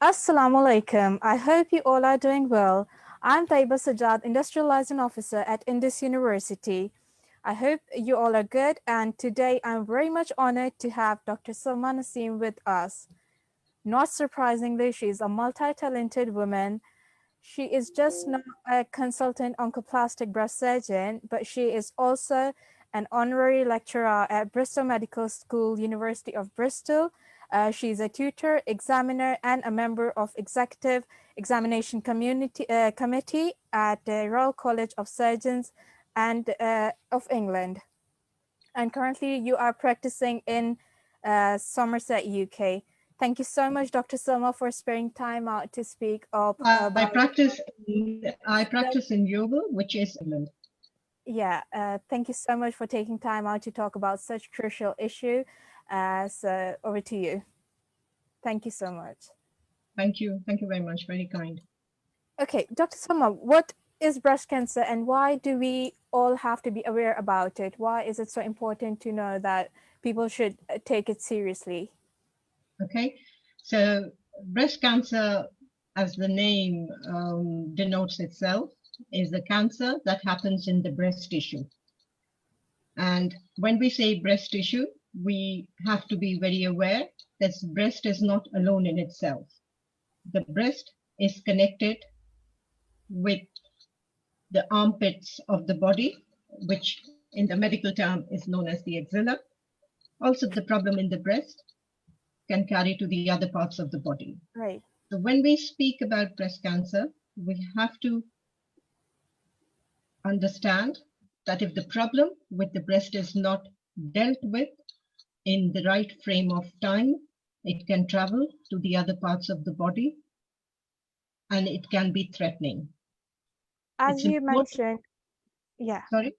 Assalamu alaikum. I hope you all are doing well. I'm Tayyaba Sajjad, Industrial Liaison Officer at Indus University. I hope you all are good, and today I'm very much honored to have Dr. Salma Naseem with us. Not surprisingly, she's a multi-talented woman. She is just not a consultant oncoplastic breast surgeon, but she is also an honorary lecturer at Bristol Medical School, University of Bristol. She's a tutor, examiner, and a member of Executive Examination Committee at the Royal College of Surgeons and of England. And currently, you are practicing in Somerset, UK. Thank you so much, Dr. Salma, for sparing time out to speak up I about. practice in yoga, which is England. Yeah, thank you so much for taking time out to talk about such crucial issue. So over to you. Thank you so much. Thank you very much. Very kind. Okay, Dr. Salma, what is breast cancer and why do we all have to be aware about it? Why is it so important to know that people should take it seriously? Okay, so breast cancer, as the name denotes itself, is a cancer that happens in the breast tissue. And when we say breast tissue, we have to be very aware that breast is not alone in itself. The breast is connected with the armpits of the body, which in the medical term is known as the axilla. Also, the problem in the breast can carry to the other parts of the body. Right. So when we speak about breast cancer, we have to understand that if the problem with the breast is not dealt with in the right frame of time, it can travel to the other parts of the body and it can be threatening. As you mentioned, yeah. Sorry?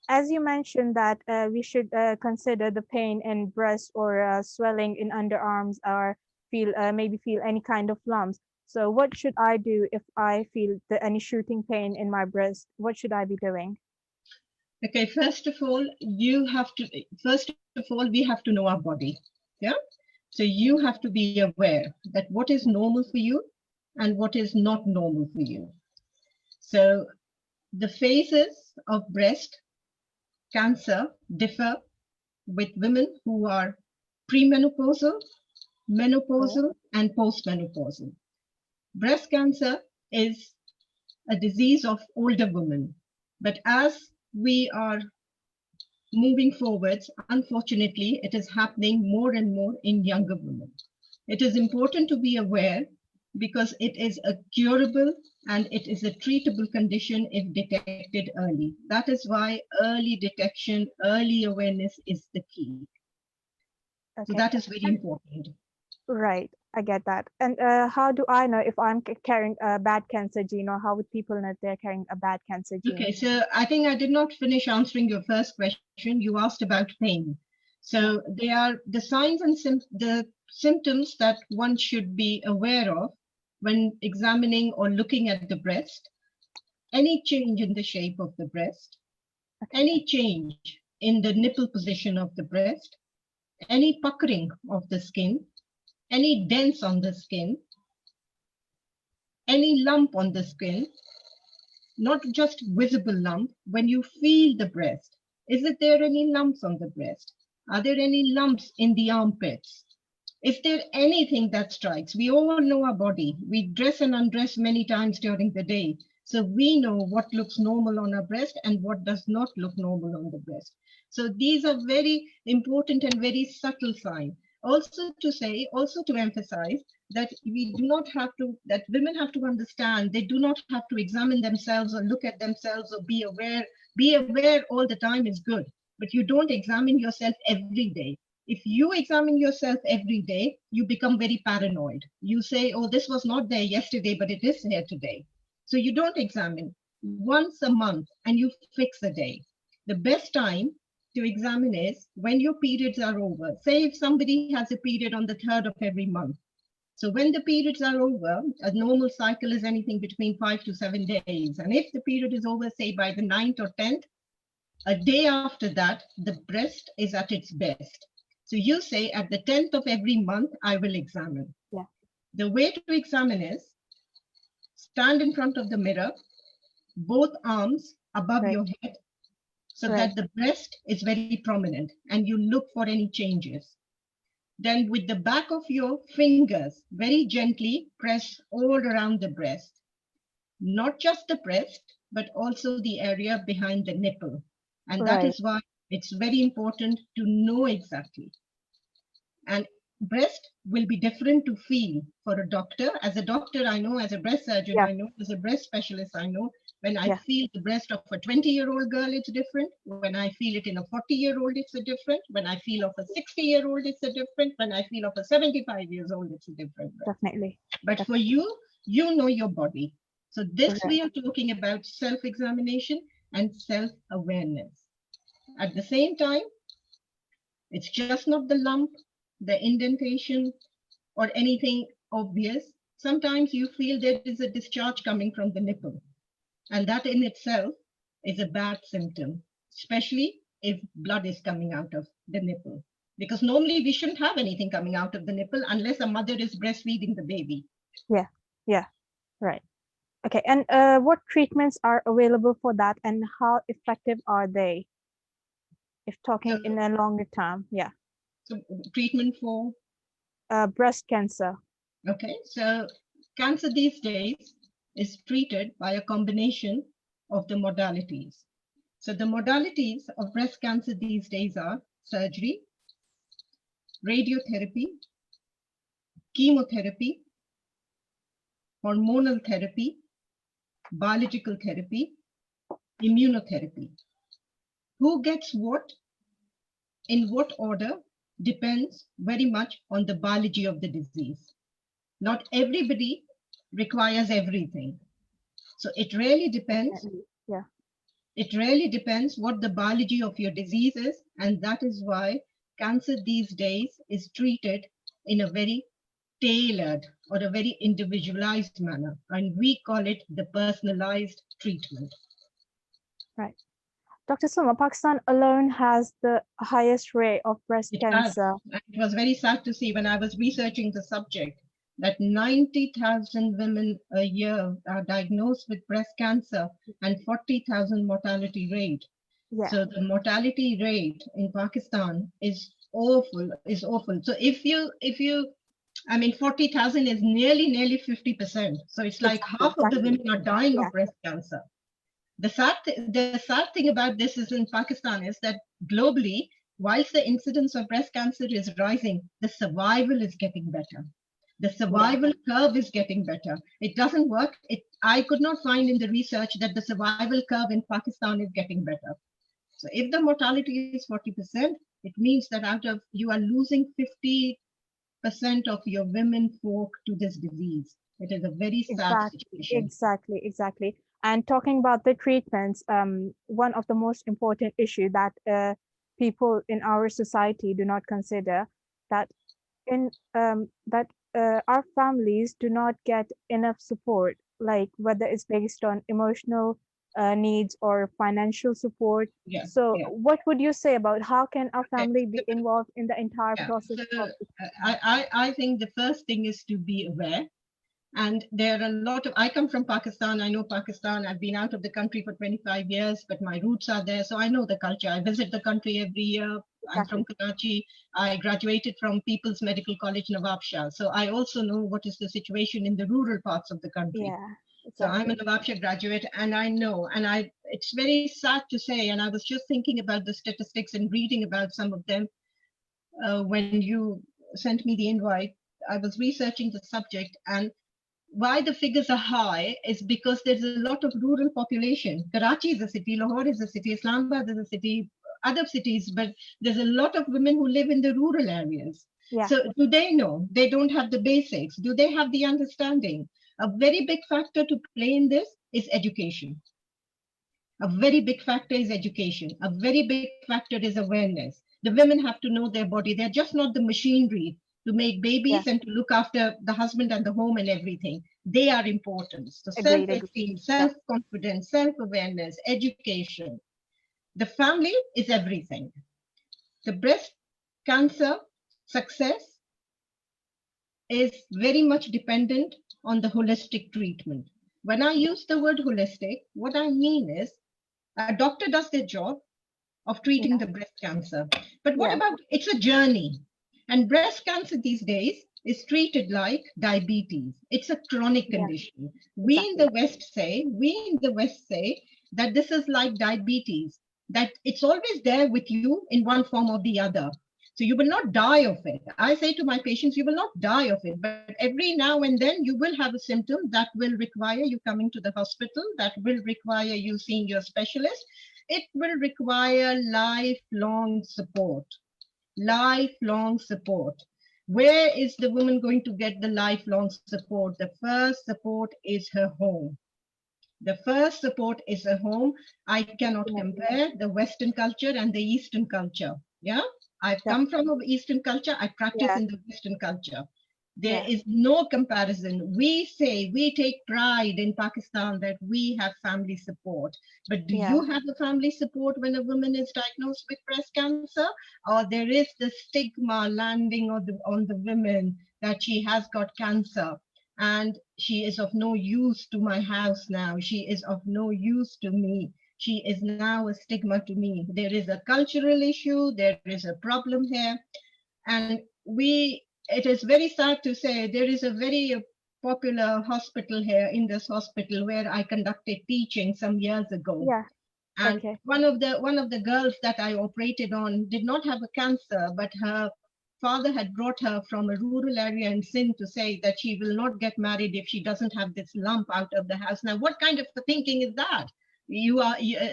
As you mentioned that we should consider the pain in breast or swelling in underarms or maybe feel any kind of lumps. So what should I do if I feel any shooting pain in my breast? What should I be doing? Okay, first of all, we have to know our body. Yeah. So you have to be aware that what is normal for you and what is not normal for you. So the phases of breast cancer differ with women who are premenopausal, menopausal, and postmenopausal. Breast cancer is a disease of older women, but as we are moving forwards, unfortunately, it is happening more and more in younger women. It is important to be aware because it is a curable and it is a treatable condition if detected early. That is why early detection, early awareness is the key. Okay. So that is very important. Right, I get that. And how do I know if I'm carrying a bad cancer gene, or how would people know if they're carrying a bad cancer gene? Okay, so I think I did not finish answering your first question. You asked about pain. So they are the signs and the symptoms that one should be aware of when examining or looking at the breast. Any change in the shape of the breast, any change in the nipple position of the breast, any puckering of the skin, any dents on the skin, any lump on the skin, not just visible lump, when you feel the breast, is there any lumps on the breast? Are there any lumps in the armpits? Is there anything that strikes? We all know our body. We dress and undress many times during the day. So we know what looks normal on our breast and what does not look normal on the breast. So these are very important and very subtle signs. Also to emphasize that we do not have to, that women have to understand, they do not have to examine themselves or look at themselves or be aware. Be aware all the time is good, but you don't examine yourself every day. If you examine yourself every day, you become very paranoid. You say, oh, this was not there yesterday, but it is here today. So you don't examine once a month and you fix a day. The best time to examine is when your periods are over. Say if somebody has a period on the 3rd of every month. So when the periods are over, a normal cycle is anything between 5 to 7 days. And if the period is over, say by the 9th or 10th, a day after that, the breast is at its best. So you say at the 10th of every month, I will examine. Yeah. The way to examine is stand in front of the mirror, both arms above Right. your head, so Right. that the breast is very prominent and you look for any changes. Then with the back of your fingers, very gently press all around the breast, not just the breast, but also the area behind the nipple. And that Right. is why it's very important to know exactly. And breast will be different to feel for a doctor. As a doctor, I know, as a breast surgeon, Yeah. I know, as a breast specialist, I know when I Yeah. feel the breast of a 20-year-old girl, it's different. When I feel it in a 40-year-old, it's a different. When I feel of a 60-year-old, it's a different. When I feel of a 75 years old, it's a different breast. Definitely. But for Definitely. you, you know your body. So this Right. we are talking about self-examination and self-awareness. At the same time, it's just not the lump, the indentation, or anything obvious. Sometimes you feel there is a discharge coming from the nipple, and that in itself is a bad symptom, especially if blood is coming out of the nipple. Because normally we shouldn't have anything coming out of the nipple unless a mother is breastfeeding the baby. Yeah. Yeah. Right. Okay. And what treatments are available for that, and how effective are they if So, talking in a longer term? Yeah. so treatment for, Breast cancer. okay, so cancer these days is treated by a combination of the modalities. So the modalities of breast cancer these days are surgery, radiotherapy, chemotherapy, hormonal therapy, biological therapy, immunotherapy. Who gets what in what order depends very much on the biology of the disease. Not everybody requires everything. So it really depends. Definitely. Yeah. It really depends what the biology of your disease is. And that is why cancer these days is treated in a very tailored or a very individualized manner. And we call it the personalized treatment. Right. Dr. Suma, Pakistan alone has the highest rate of breast It has. cancer. And it was very sad to see when I was researching the subject that 90,000 women a year are diagnosed with breast cancer and 40,000 mortality rate. Yeah. So the mortality rate in Pakistan is awful, is awful. So if you, I mean, 40,000 is nearly 50%. So it's like Exactly. half of the Exactly. women are dying Yeah. of breast cancer. The sad thing about this is in Pakistan is that globally, whilst the incidence of breast cancer is rising, the survival is getting better. The Yeah. survival curve is getting better. It doesn't work. I could not find in the research that the survival curve in Pakistan is getting better. So if the mortality is 40%, it means that out of you are losing 50% of your women folk to this disease. It is a very sad Exactly, situation. exactly, exactly. And talking about the treatments, one of the most important issue that people in our society do not consider that in that our families do not get enough support, like whether it's based on emotional needs or financial support. Yeah, So, yeah. what would you say about how can our Okay. family be involved in the entire Yeah. process So of the treatment? I think the first thing is to be aware. And there are a lot of, I come from Pakistan. I know Pakistan. I've been out of the country for 25 years, but my roots are there. So I know the culture. I visit the country every year. I'm from Exactly. Karachi. I graduated from People's Medical College, Nawab Shah. So I also know what is the situation in the rural parts of the country. Yeah. So I'm a Exactly. Nawab Shah graduate, and I know, and it's very sad to say, and I was just thinking about the statistics and reading about some of them when you sent me the invite. I was researching the subject, and why the figures are high is because there's a lot of rural population. Karachi is a city, Lahore is a city, Islamabad is a city, other cities, but there's a lot of women who live in the rural areas. Yeah. So do they know? They don't have the basics. Do they have the understanding? A very big factor to play in this is education. A very big factor is education. A very big factor is awareness. The women have to know their body. They're just not the machinery to make Yeah. babies and to look after the husband and the home and everything. They are important. So Agreed. Agreed. self-esteem, Yeah. self-confidence, self-awareness, education. The family is everything. The breast cancer success is very much dependent on the holistic treatment. When I use the word holistic, what I mean is a doctor does their job of treating Yeah. the breast cancer. But what Yeah. about it's a journey? And breast cancer these days is treated like diabetes. It's a chronic Yeah. condition. Exactly. We in the West say that this is like diabetes, that it's always there with you in one form or the other. So you will not die of it. I say to my patients, you will not die of it, but every now and then you will have a symptom that will require you coming to the hospital, that will require you seeing your specialist. It will require lifelong support. Lifelong support. Where is the woman going to get the lifelong support? The first support is her home. The first support is a home. I cannot Definitely. compare the Western culture and the Eastern culture. Yeah, I've come from an Eastern culture. I practice Yeah. in the Western culture. There Yeah. is no comparison. We say we take pride in Pakistan that we have family support. But do you Yeah. have a family support when a woman is diagnosed with breast cancer? Or there is the stigma landing on the women that she has got cancer and she is of no use to my house now. She is of no use to me. She is now a stigma to me. There is a cultural issue, there is a problem here. And it is very sad to say, there is a very popular hospital here, Indus Hospital, where I conducted teaching some years ago. Yeah. And Okay. one of the girls that I operated on did not have a cancer, but her father had brought her from a rural area in Sindh to say that she will not get married if she doesn't have this lump out of the house. Now, what kind of a thinking is that?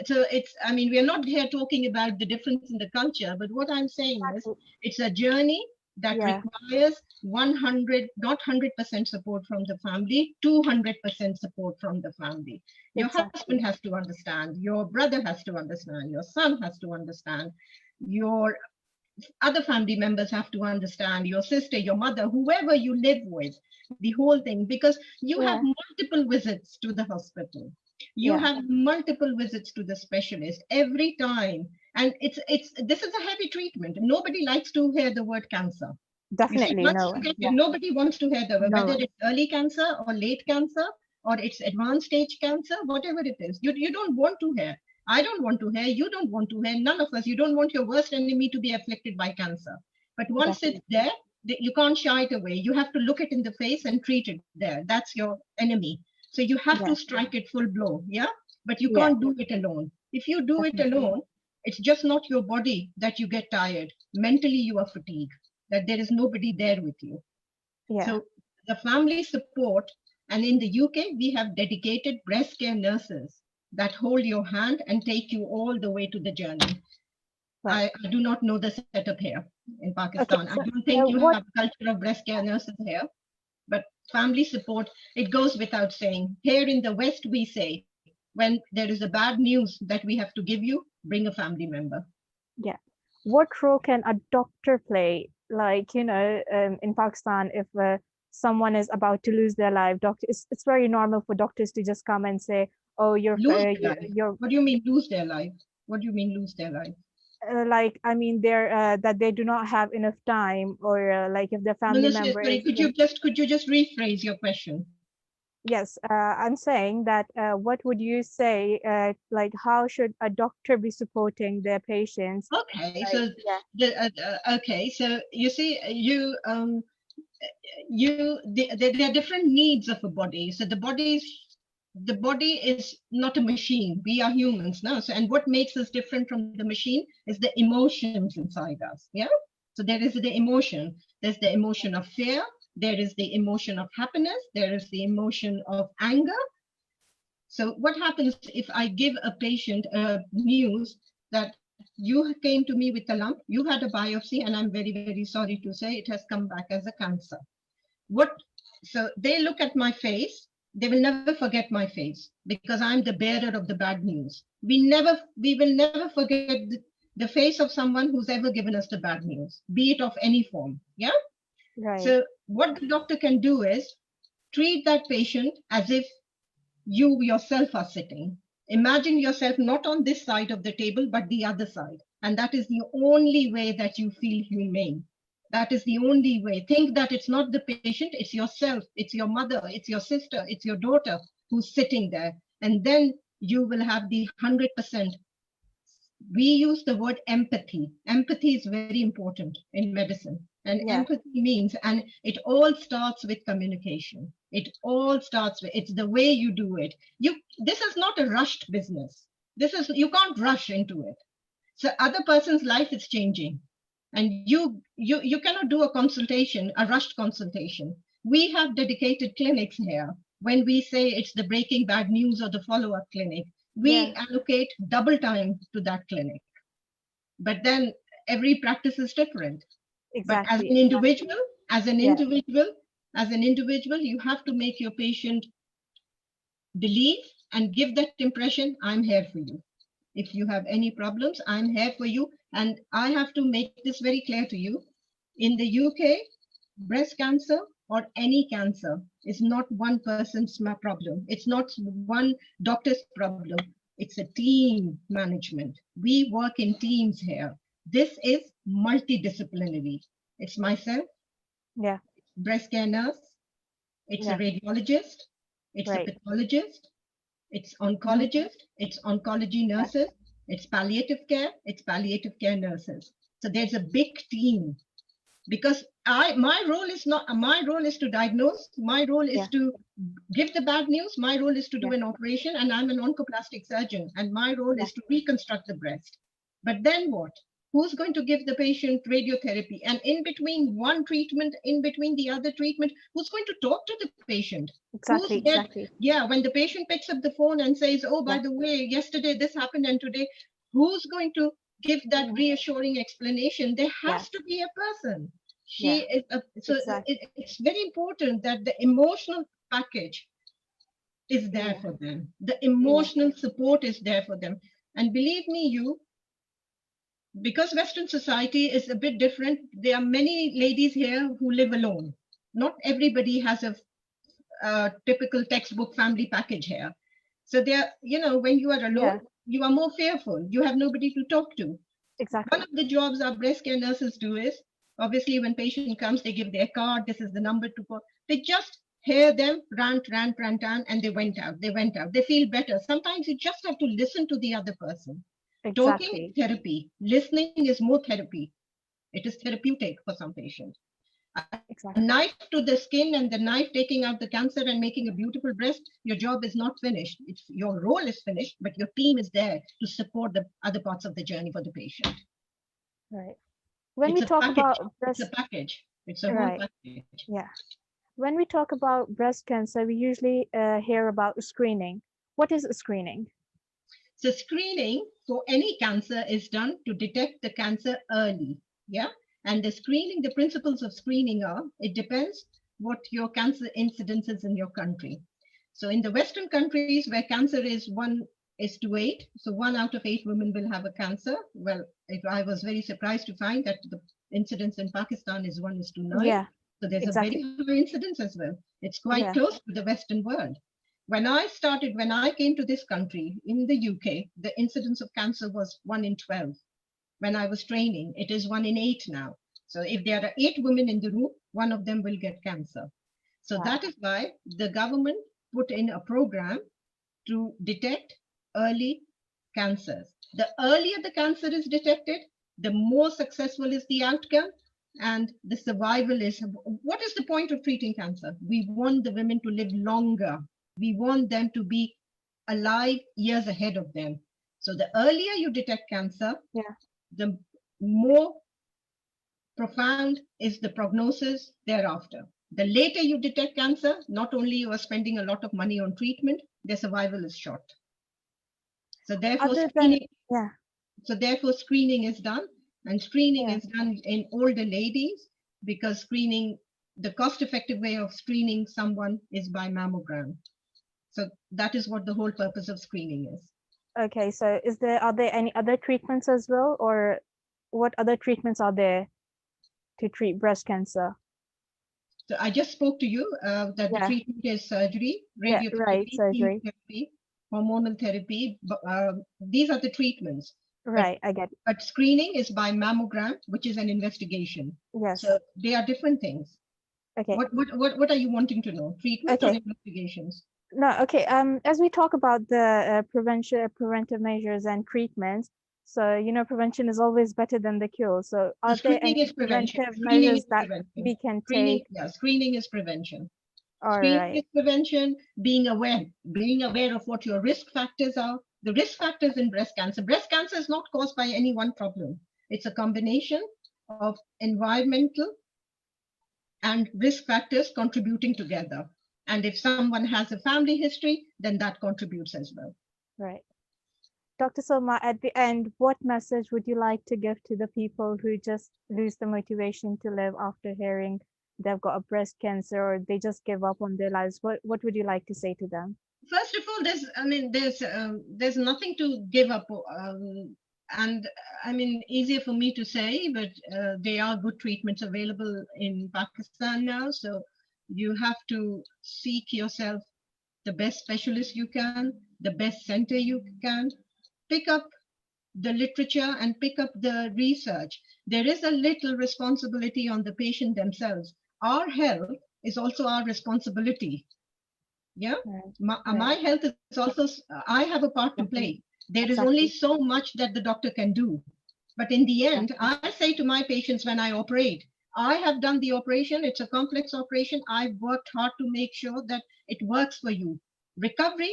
So it's, I mean, we are not here talking about the difference in the culture, but what I'm saying is Exactly. it's a journey that Yeah. requires 100, not 100% support from the family, 200% support from the family. Your husband Exactly. has to understand, your brother has to understand, your son has to understand, your other family members have to understand, your sister, your mother, whoever you live with, the whole thing, because you have Yeah. multiple visits to the hospital. You Yeah. have multiple visits to the specialist every time. And it's this is a heavy treatment. Nobody likes to hear the word cancer. You see, Definitely. once No you one. get it, Yeah. nobody wants to hear the word, No whether one. it's early cancer or late cancer or it's advanced stage cancer, whatever it is. You don't want to hear. I don't want to hear. You don't want to hear. None of us. You don't want your worst enemy to be afflicted by cancer. But once it's Definitely. there, you can't shy it away. You have to look it in the face and treat it there. That's your enemy. So you have to Yeah. strike it full blow. Yeah. But you Yeah. can't do it alone. If you do it Definitely. alone, it's just not your body that you get tired. Mentally, you are fatigued, that there is nobody there with you. Yeah. So the family support, and in the UK, we have dedicated breast care nurses that hold your hand and take you all the way to the journey. Right. I do not know the setup here in Pakistan. Okay. I So, don't think you have what? a culture of breast care nurses here, but family support, it goes without saying. Here in the West, we say, when there is a bad news that we have to give you, bring a family member. Yeah. What role can a doctor play? Like, in Pakistan, if someone is about to lose their life, it's very normal for doctors to just come and say, "Oh, Lose their life. you're What do you mean lose their life? What do you mean lose their life? like, I mean, they're that they do not have enough time, or like if their No, family no, member sorry. is, Could you just rephrase your question? yes, I'm saying that what would you say, like, how should a doctor be supporting their patients? Okay, Like, so yeah, okay, so you see, there are different needs of a body. So the body is not a machine. We are humans now. So and what makes us different from the machine is the emotions inside us. Yeah. So there is the emotion. There's the emotion of fear. There is the emotion of happiness. There is the emotion of anger. So what happens if I give a patient news that you came to me with a lump, you had a biopsy, and I'm very, very sorry to say it has come back as a cancer. What? So they look at my face. They will never forget my face because I'm the bearer of the bad news. We will never forget the face of someone who's ever given us the bad news, be it of any form. Yeah. right, So what the doctor can do is treat that patient as if you yourself are sitting. Imagine yourself not on this side of the table, but the other side. And that is the only way that you feel humane. That is the only way. Think that it's not the patient, it's yourself, it's your mother, it's your sister, it's your daughter who's sitting there. And then you will have the 100%. We use the word empathy. Empathy is very important in medicine. And Yeah, empathy means, and it all starts with communication. It all starts with, it's the way you do it. This is not a rushed business. You can't rush into it. So other person's life is changing, and you cannot do a consultation, a rushed consultation. We have dedicated clinics here. When we say it's the breaking bad news or the follow-up clinic, we yeah, allocate double time to that clinic. But then every practice is different. But as exactly, an exactly. individual, as an Yeah, individual, as an individual, you have to make your patient believe and give that impression, I'm here for you. If you have any problems, I'm here for you. And I have to make this very clear to you. In the UK, breast cancer or any cancer is not one person's problem. It's not one doctor's problem. It's a team management. We work in teams here. This is multidisciplinary. It's myself, yeah, breast care nurse, it's a yeah, radiologist, it's a right. pathologist, it's Hmm. oncologist, it's oncology Yeah, nurses, it's palliative care nurses. So there's a big team, because my role is to diagnose, my role is yeah, to give the bad news, my role is to do yeah, an operation, and I'm an oncoplastic surgeon, and my role yeah, is to reconstruct the breast. But then what? Who's going to give the patient radiotherapy? And in between one treatment, in between the other treatment, who's going to talk to the patient? Who's exactly, there? exactly. Yeah, when the patient picks up the phone and says, oh, by Yeah, the way, yesterday this happened and today, who's going to give that hmm, reassuring explanation? There yeah, has to be a person. yeah, So exactly. it's very important that the emotional package is there Yeah, for them. The yeah, emotional support is there for them. And believe me, because Western society is a bit different, there are many ladies here who live alone. Not everybody has a typical textbook family package here. So when you are alone, yeah, you are more fearful. You have nobody to talk to. One exactly. of the jobs our breast care nurses do is, obviously, when patient comes, they give their card. This is the number to call. They just hear them rant, and they went out. They went out. They feel better. Sometimes you just have to listen to the other person. Talking is Exactly, therapy. Listening is more therapy. It is therapeutic for some patients. A knife to the exactly. skin and the knife taking out the cancer and making a beautiful breast, your job is not finished. Your role is finished, but your team is there to support the other parts of the journey for the patient. Right. When It's we a talk package. about It's a breast, package. It's a whole right, package. yeah. When we talk about breast cancer, we usually hear about screening. What is screening? So screening for any cancer is done to detect the cancer early. Yeah. And the principles of screening are, it depends what your cancer incidence is in your country. So in the Western countries where cancer is 1:8, so 1 out of 8 women will have a cancer. Well, I was very surprised to find that the incidence in Pakistan is 1:9. Yeah, So there's a very exactly. high incidence as well. It's quite Yeah, close to the Western world. When I came to this country in the UK, the incidence of cancer was 1 in 12. When I was training, it is 1 in 8 now. So if there are 8 women in the room, one of them will get cancer. So wow. that is why the government put in a program to detect early cancers. The earlier the cancer is detected, the more successful is the outcome, and the survival is. What is the point of treating cancer? We want the women to live longer. We want them to be alive years ahead of them. So the earlier you detect cancer, Yeah, the more profound is the prognosis thereafter. The later you detect cancer, not only you are spending a lot of money on treatment, their survival is short. So therefore, other than, screening. yeah, So therefore, screening is done, and screening yeah. is done in older ladies because the cost-effective way of screening someone is by mammogram. So that is what the whole purpose of screening is. Okay, so are there any other treatments as well, or what other treatments are there to treat breast cancer? So I just spoke to you that the Yeah, treatment is surgery, yeah, right, radiotherapy, surgery. chemotherapy, hormonal therapy. These are the treatments. But Right, I get it. but screening is by mammogram, which is an investigation. Yes. So they are different things. Okay. What are you wanting to know? Treatment or Okay. investigations? No, okay. As we talk about the preventive measures and treatments, so prevention is always better than the cure. So, The are there screening any is prevention. preventive Screening is measures that prevention. we can Screening, take? yeah, screening is prevention. All Screening right. is prevention, being aware of what your risk factors are. The risk factors in breast cancer. Breast cancer is not caused by any one problem. It's a combination of environmental and risk factors contributing together. And if someone has a family history, then that contributes as well. Right. Dr. Salma, at the end, what message would you like to give to the people who just lose the motivation to live after hearing they've got a breast cancer or they just give up on their lives? What would you like to say to them? First of all, there's nothing to give up, and I mean, easier for me to say, but there are good treatments available in Pakistan now. So you have to seek yourself the best specialist you can, the best center you can, pick up the literature and pick up the research. There is a little responsibility on the patient themselves. Our health is also our responsibility. Yeah, Right, my right, health is also, I have a part to play. definitely, There is only exactly, so much that the doctor can do, but in the end, exactly, I say to my patients when I operate, I have done the operation, it's a complex operation, I've worked hard to make sure that it works for you. Recovery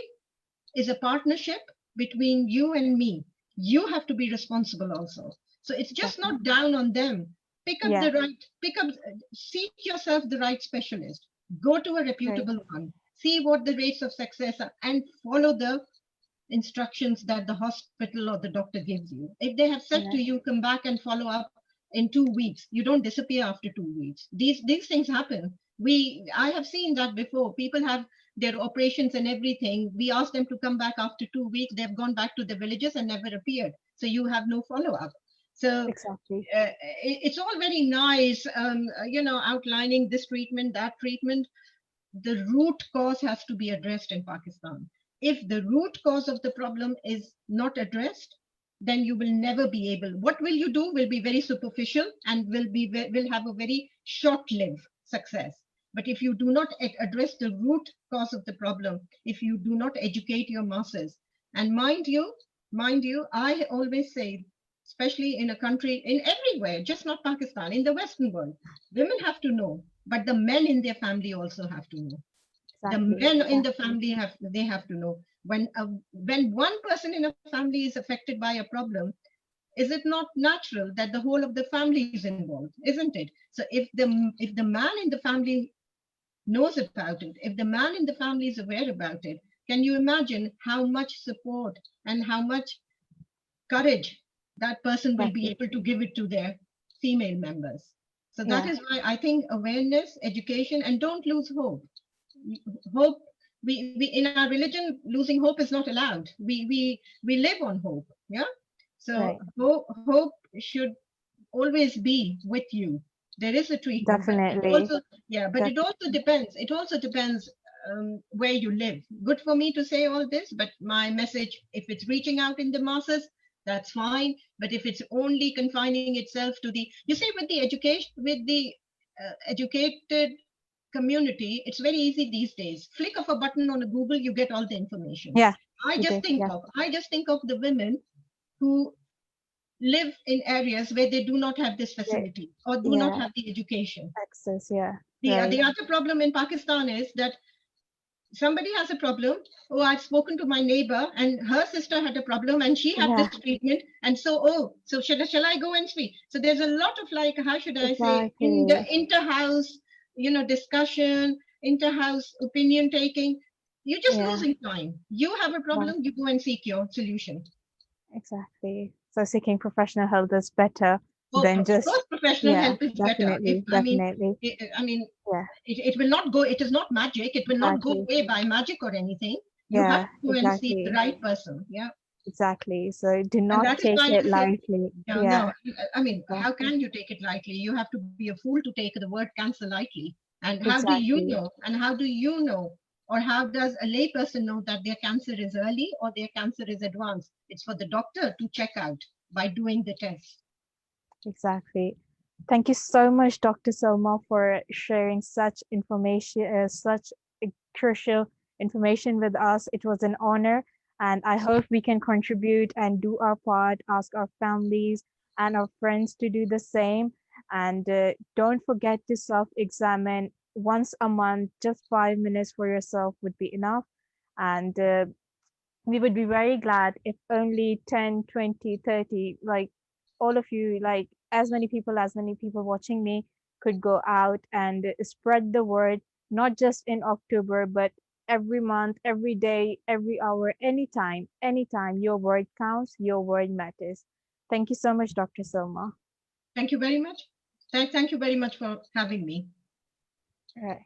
is a partnership between you and me. You have to be responsible also. So it's just not definitely. down on them. Yeah, Pick up, seek yourself the right specialist. Go to a right, reputable one. See what the rates of success are and follow the instructions that the hospital or the doctor gives you. If they have said to right, you, come back and follow up in 2 weeks, you don't disappear after 2 weeks. These things happen. I have seen that before. People have their operations and everything. We ask them to come back after 2 weeks. They've gone back to the villages and never appeared. So you have no follow up. So exactly. it's all very nice, outlining this treatment, that treatment. The root cause has to be addressed in Pakistan. If the root cause of the problem is not addressed, then you will never be able. What will you do will be very superficial and will have a very short-lived success. But if you do not address the root cause of the problem, if you do not educate your masses, and mind you, I always say, especially in a country, in everywhere, just not Pakistan, in the Western world, women have to know, but the men in their family also have to know. The Exactly, men in the exactly. family have to know. When one person in a family is affected by a problem, is it not natural that the whole of the family is involved, isn't it? So if the man in the family knows about it, if the man in the family is aware about it, can you imagine how much support and how much courage that person will be Exactly. able to give it to their female members? So that Yeah, is why I think awareness, education, and don't lose hope. Hope, we in our religion, losing hope is not allowed. We live on hope. Yeah. So right. hope should always be with you. There is a treatment, but it Definitely. also, yeah, but Def it also depends. It also depends where you live. Good for me to say all this, but my message, if it's reaching out in the masses, that's fine. But if it's only confining itself to the, you see, with the education, with the educated community, it's very easy these days. Flick of a button on a Google, you get all the information. yeah, I you just do. think Yeah, of, I just think of the women who live in areas where they do not have this yeah, facility or do not yeah. have the education. Access, yeah. The Right. other problem in Pakistan is that somebody has a problem. Oh, I've spoken to my neighbor and her sister had a problem and she had this Yeah, treatment. And so, oh, so shall I go and speak? So there's a lot of, like, how should I say, in the exactly. inter-house, discussion, inter-house opinion taking. You're just Yeah, losing time. You have a right. problem, you go and seek your solution. Exactly. So seeking professional help is better Oh, than of just, course, professional yeah, help is better. If definitely, I mean, definitely. I mean, Yeah, it will not go. It is not magic. It will not go exactly. away by magic or anything. You have Yeah, to go and see the exactly. right person. Yeah, Exactly. So do and not that is take why it I say, lightly. no, Yeah, no. I mean, how exactly. can you take it lightly? You have to be a fool to take the word cancer lightly. And how do you Exactly. know? And how do you know? Or how does a layperson know that their cancer is early or their cancer is advanced? It's for the doctor to check out. by doing the test. Exactly. Thank you so much, Dr. Salma, for sharing such information, such crucial information with us. It was an honor, and I hope we can contribute and do our part, ask our families and our friends to do the same. And don't forget to self examine once a month, just 5 minutes for yourself would be enough. And we would be very glad if only 10, 20, 30, like all of you, like as many people watching me could go out and spread the word, not just in October, but every month, every day, every hour, anytime. Your word counts, your word matters. Thank you so much, Dr. Silma. Thank you very much. Thank you very much for having me. All right.